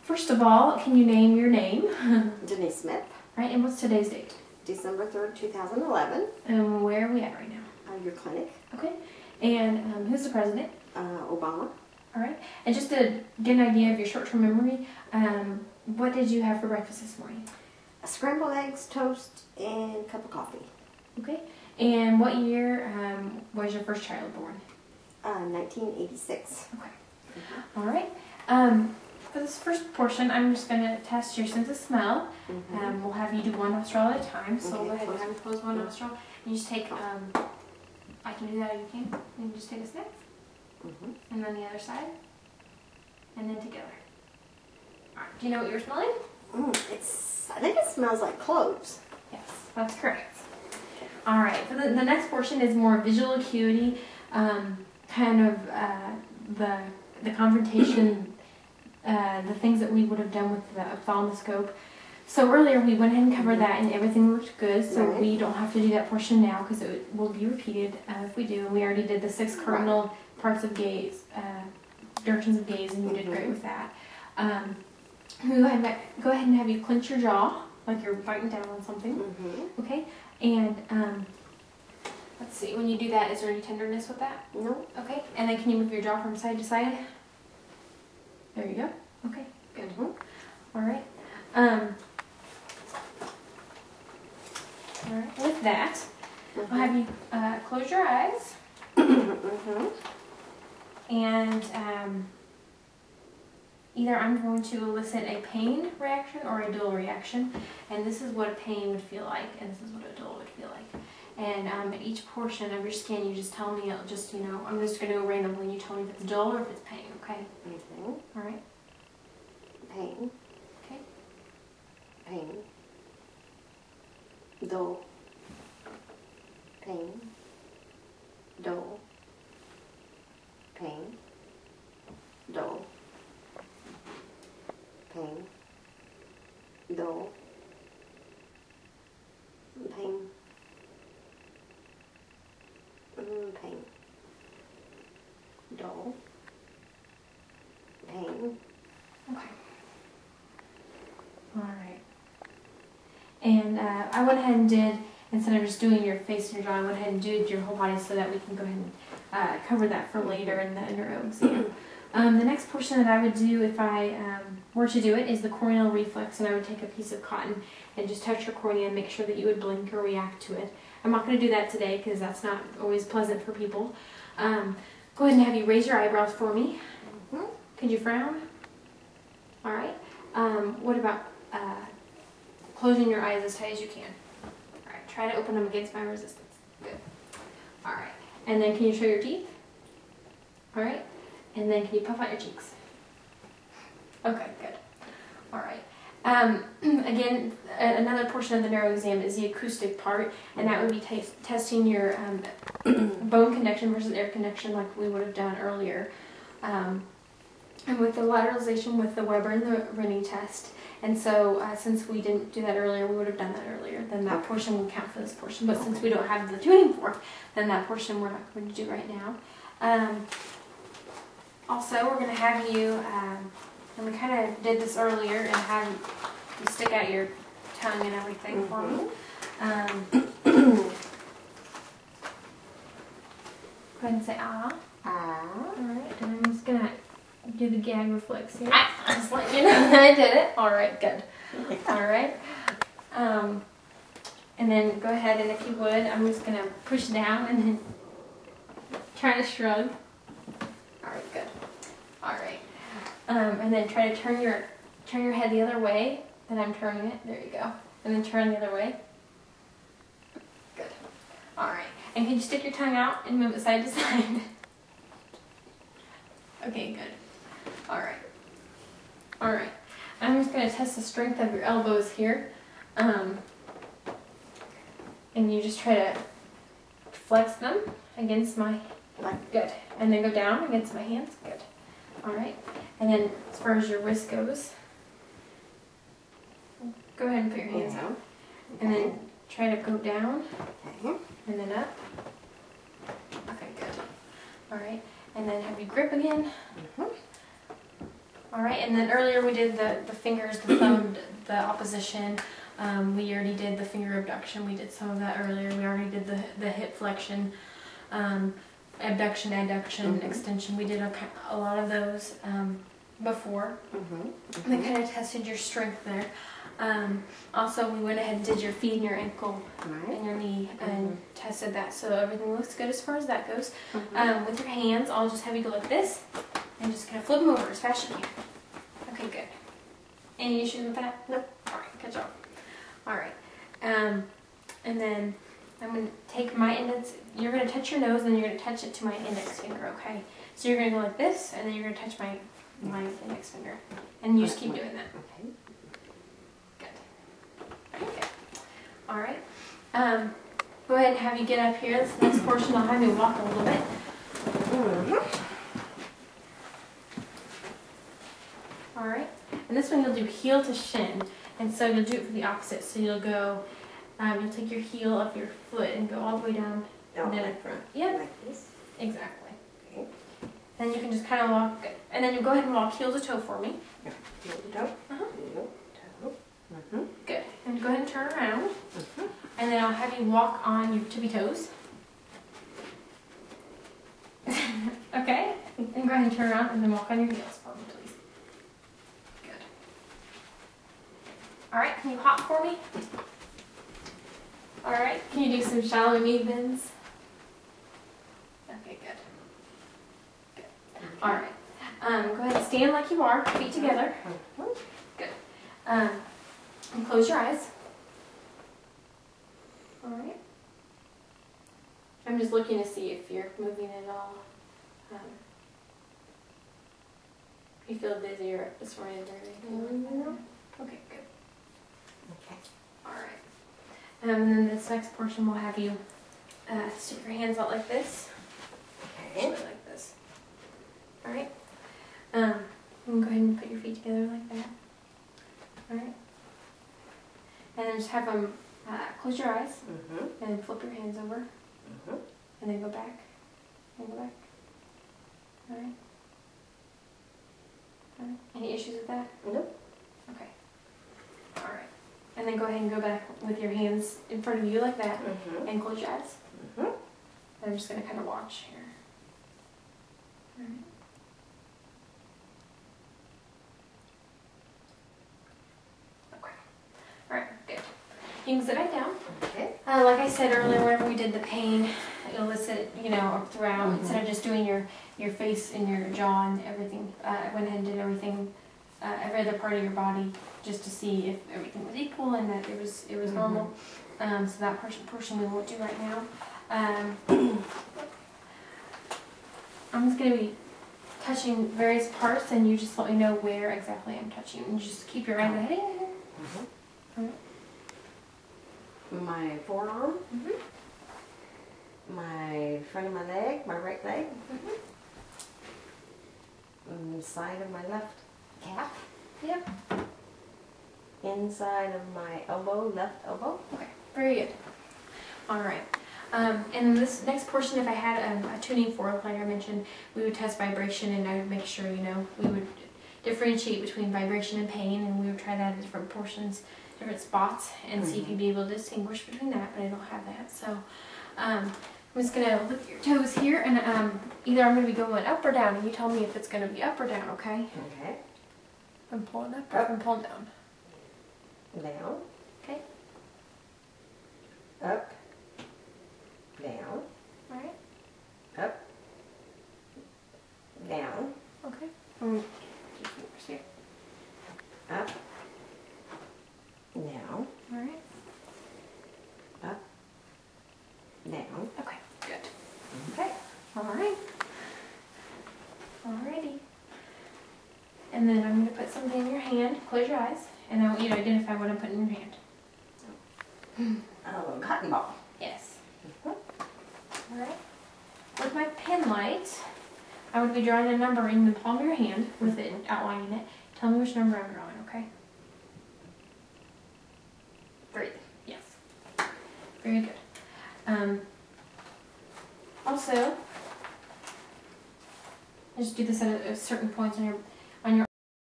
First of all, can you name your name? Denise Smith. Right, and what's today's date? December 3rd, 2011. And where are we at right now? Your clinic. Okay. And who's the president? Obama. All right. And just to get an idea of your short-term memory, what did you have for breakfast this morning? Scrambled eggs, toast, and a cup of coffee. Okay. And what year was your first child born? 1986. Okay. All right. For this first portion, I'm just going to test your sense of smell. We'll have you do one nostril at a time. So we'll go ahead and have you close one nostril. And you just take, I can do that if you can. And you just take a sniff. And then the other side. And then together. All right. Do you know what you're smelling? I think it smells like cloves. Yes, that's correct. All right. So the next portion is more visual acuity, kind of the confrontation, the things that we would have done with the ophthalmoscope. So earlier we went ahead and covered that and everything looked good, so we don't have to do that portion now because it will be repeated if we do. And we already did the 6 cardinal parts of gaze, directions of gaze, and you did great with that. Go ahead and have you clench your jaw like you're biting down on something. Okay? And let's see, when you do that, is there any tenderness with that? No. Okay, and then can you move your jaw from side to side? There you go. Okay, good. All right. All right. With that, I'll have you close your eyes. And either I'm going to elicit a pain reaction or a dull reaction, and this is what a pain would feel like, and this is what a dull would feel like. And at each portion of your skin, you just tell me, I'm just going to go randomly, and you tell me if it's dull or if it's pain, okay? All right. Pain. Okay. Pain. Dull. Pain. Dull. Pain. Dull. Pain. Dull. Pain. Pain. Dull. Pain. Okay. All right. And I went ahead and did, instead of just doing your face and your jaw, I went ahead and did your whole body so that we can go ahead and cover that for later in the neuro exam. The next portion that I would do if I were to do it is the corneal reflex, and I would take a piece of cotton and just touch your cornea and make sure that you would blink or react to it. I'm not going to do that today because that's not always pleasant for people. Go ahead and have you raise your eyebrows for me. Could you frown? All right. What about closing your eyes as tight as you can? All right. Try to open them against my resistance. Good. All right. And then can you show your teeth? All right. And then can you puff out your cheeks? Okay, good. All right. Again, another portion of the neuro exam is the acoustic part, and that would be testing your bone conduction versus air conduction like we would have done earlier. And with the lateralization with the Weber and the Rennie test. And so since we didn't do that earlier, we would have done that earlier. Then that portion will count for this portion. But since we don't have the tuning fork, then that portion we're not going to do right now. Also, we're going to have you, and we kind of did this earlier, and have you stick out your tongue and everything for me. Go ahead and say ah. Ah. Alright, and I'm just going to do the gag reflex here. Just let you know I did it. Alright, good. Alright. And then go ahead, and if you would, I'm just going to push down and then try to shrug. Alright, good. Alright. And then try to turn your head the other way that I'm turning it. There you go. And then turn the other way. Good. Alright. And can you stick your tongue out and move it side to side? Okay, good. Alright. Alright. I'm just going to test the strength of your elbows here. And you just try to flex them against my... Good. And then go down against my hands. Good. Alright. And then as far as your wrist goes, go ahead and put your hands out. And then try to go down. And then up. Okay, good. Alright. And then have you grip again. All right, and then earlier we did the fingers, the thumb, the opposition. We already did the finger abduction. We did some of that earlier. We already did the hip flexion, abduction, adduction, extension. We did a lot of those before. They kind of tested your strength there. Also, we went ahead and did your feet and your ankle and your knee and tested that. So everything looks good as far as that goes. With your hands, I'll just have you go like this and just kind of flip them over as fast as you can. Okay, good. Any issues with that? Nope. All right, good job. All right. And then I'm going to take my index, you're going to touch your nose and then you're going to touch it to my index finger, okay? So you're going to go like this and then you're going to touch my index finger. And you just keep doing that. Okay. Good. Okay, good. All right. Go ahead and have you get up here. This next portion, I'll have you walk a little bit. All right. And this one you'll do heel to shin. And so you'll do it for the opposite. So you'll go, you'll take your heel of your foot and go all the way down. Down and then like front. Yep. Like this. Exactly. Okay. Then you can just kind of walk, and then you go ahead and walk heel to toe for me. Yeah. Heel to toe. Heel to toe. Good. And go ahead and turn around. And then I'll have you walk on your tippy toes. Okay? And go ahead and turn around and then walk on your heels for me, please. Good. Alright, can you hop for me? Alright, can you do some shallow knee bends? Okay, good. Good. Alright. Go ahead and stand like you are, feet together. Good. And close your eyes. Alright. I'm just looking to see if you're moving at all. You feel dizzy or disoriented or anything like that? Okay, good. Okay. Alright. And then this next portion will have you stick your hands out like this. Okay. Like this. Alright. And go ahead and put your feet together like that. Alright. And then just have them close your eyes. And flip your hands over. And then go back. And go back. Alright. Alright. Any issues with that? Nope. Okay. Alright. And then go ahead and go back with your hands in front of you like that. And close your eyes. I'm just going to kind of watch here. Alright. Okay. Alright, good. You can sit back down. Okay. Like I said earlier, whenever we did the pain, elicit, up throughout, instead of just doing your face and your jaw and everything, I went ahead and did everything, every other part of your body, just to see if everything was equal and that it was normal. So that portion we won't do right now. I'm just going to be touching various parts, and you just let me know where exactly I'm touching. And just keep your eyes ahead. My forearm. My front of my leg, my right leg. The side of my left calf. Yep. Inside of my elbow, left elbow. Okay, very good. All right. And this next portion, if I had a tuning fork, like I mentioned, we would test vibration, and I would make sure, we would differentiate between vibration and pain, and we would try that at different portions, different spots, and see if you'd be able to distinguish between that, but I don't have that. So I'm just going to look at your toes here, and either I'm going to be going up or down, and you tell me if it's going to be up or down, okay? Okay. I'm pulling up or I'm pulling down. Down. Okay. Up. Down. All right. Up. Down. Okay. Keep fingers here. Up. Down. All right. Up. Down. Okay. Good. Okay. All right. Alrighty. And then I'm going to put something in your hand. Close your eyes, and I want you to identify what I'm putting in your hand. Oh, cotton ball. Yes. Alright. With my pen light, I would be drawing a number in the palm of your hand with it outlining it. Tell me which number I'm drawing, okay? 3. Yes. Very good. Also, just do this at certain points on your